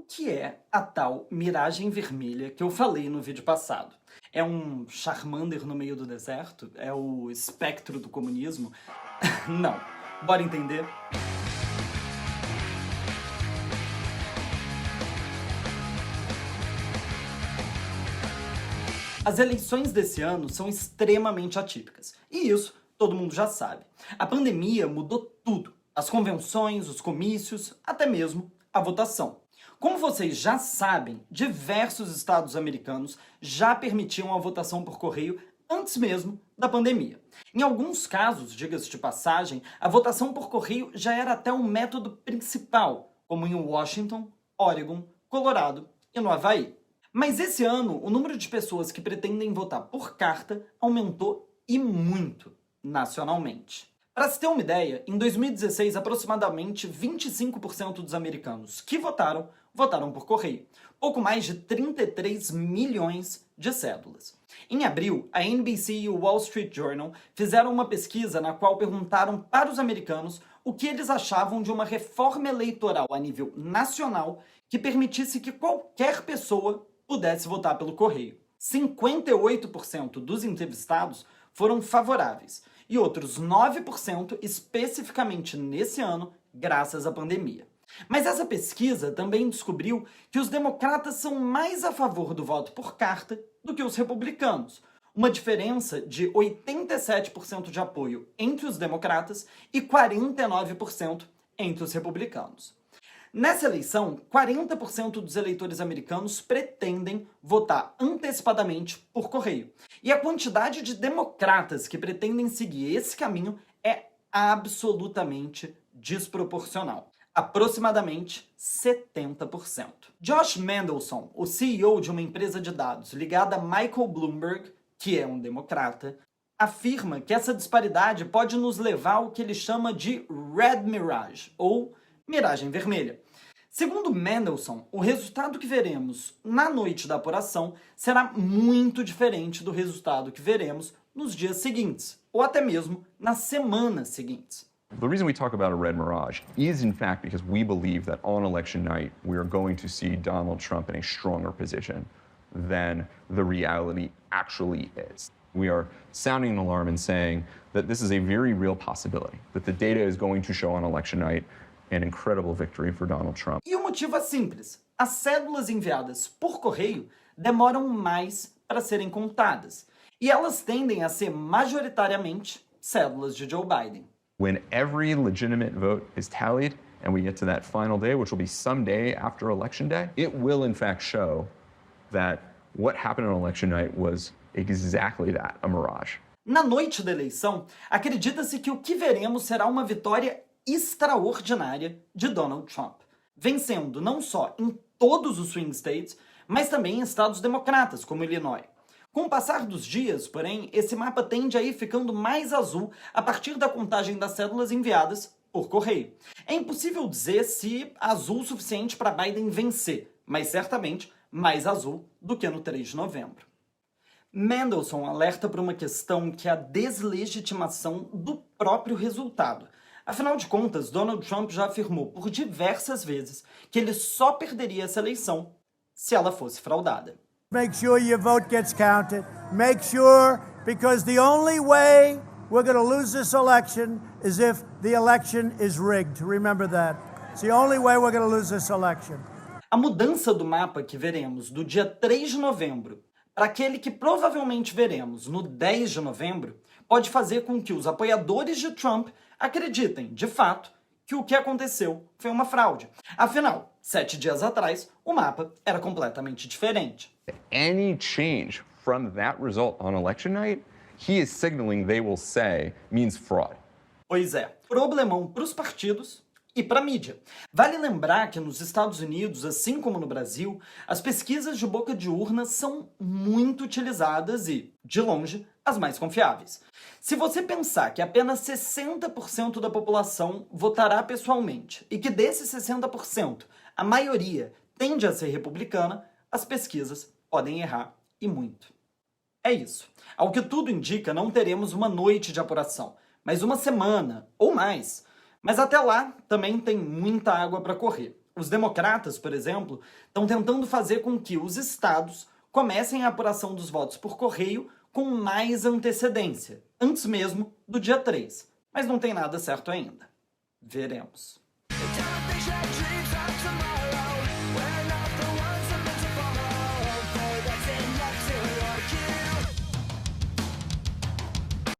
que é a tal miragem vermelha que eu falei no vídeo passado? É um Charmander no meio do deserto? É o espectro do comunismo? Não. Bora entender? As eleições desse ano são extremamente atípicas. E isso todo mundo já sabe. A pandemia mudou tudo. As convenções, os comícios, até mesmo a votação. Como vocês já sabem, diversos estados americanos já permitiam a votação por correio antes mesmo da pandemia. Em alguns casos, diga-se de passagem, a votação por correio já era até um método principal, como em Washington, Oregon, Colorado e no Havaí. Mas esse ano, o número de pessoas que pretendem votar por carta aumentou e muito nacionalmente. Para se ter uma ideia, em 2016, aproximadamente 25% dos americanos que votaram por correio. Pouco mais de 33 milhões de cédulas. Em abril, a NBC e o Wall Street Journal fizeram uma pesquisa na qual perguntaram para os americanos o que eles achavam de uma reforma eleitoral a nível nacional que permitisse que qualquer pessoa pudesse votar pelo correio. 58% dos entrevistados foram favoráveis e outros 9% especificamente nesse ano, graças à pandemia. Mas essa pesquisa também descobriu que os democratas são mais a favor do voto por carta do que os republicanos, uma diferença de 87% de apoio entre os democratas e 49% entre os republicanos. Nessa eleição, 40% dos eleitores americanos pretendem votar antecipadamente por correio. E a quantidade de democratas que pretendem seguir esse caminho é absolutamente desproporcional. Aproximadamente 70%. Josh Mendelson, o CEO de uma empresa de dados ligada a Michael Bloomberg, que é um democrata, afirma que essa disparidade pode nos levar ao que ele chama de Red Mirage, ou miragem vermelha. Segundo Mendelson, o resultado que veremos na noite da apuração será muito diferente do resultado que veremos nos dias seguintes, ou até mesmo nas semanas seguintes. The reason we talk about a red mirage is, in fact, because we believe that on election night we are going to see Donald Trump in a stronger position than the reality actually is. We are sounding an alarm and saying that this is a very real possibility, that the data is going to show on election night an incredible victory for Donald Trump. E o motivo é simples. As cédulas enviadas por correio demoram mais para serem contadas. E elas tendem a ser majoritariamente cédulas de Joe Biden. When every legitimate vote is tallied and we get to that final day, which will be some day after election day, it will in fact show that what happened on election night was exactly that, a mirage. Na noite da eleição, acredita-se que o que veremos será uma vitória extraordinária de Donald Trump, vencendo não só em todos os swing states, mas também em estados democratas, como Illinois. Com o passar dos dias, porém, esse mapa tende a ir ficando mais azul a partir da contagem das cédulas enviadas por correio. É impossível dizer se azul o suficiente para Biden vencer, mas certamente mais azul do que no 3 de novembro. Mendelson alerta para uma questão que é a deslegitimação do próprio resultado. Afinal de contas, Donald Trump já afirmou por diversas vezes que ele só perderia essa eleição se ela fosse fraudada. Make sure your vote gets counted. Make sure, because the only way we're going to lose this election is if the election is rigged. Remember that. It's the only way we're going to lose this election. A mudança do mapa que veremos do dia 3 de novembro para aquele que provavelmente veremos no 10 de novembro pode fazer com que os apoiadores de Trump acreditem, de fato, que o que aconteceu foi uma fraude. Afinal, 7 dias atrás, o mapa era completamente diferente. Any change from that result on election night, he is signaling they will say means fraud. Pois é, problemão para os partidos e para a mídia. Vale lembrar que nos Estados Unidos, assim como no Brasil, as pesquisas de boca de urna são muito utilizadas e, de longe, as mais confiáveis. Se você pensar que apenas 60% da população votará pessoalmente e que desses 60%, a maioria tende a ser republicana, as pesquisas podem errar e muito. É isso. Ao que tudo indica, não teremos uma noite de apuração, mas uma semana ou mais. Mas até lá, também tem muita água para correr. Os democratas, por exemplo, estão tentando fazer com que os estados comecem a apuração dos votos por correio com mais antecedência, antes mesmo do dia 3. Mas não tem nada certo ainda. Veremos.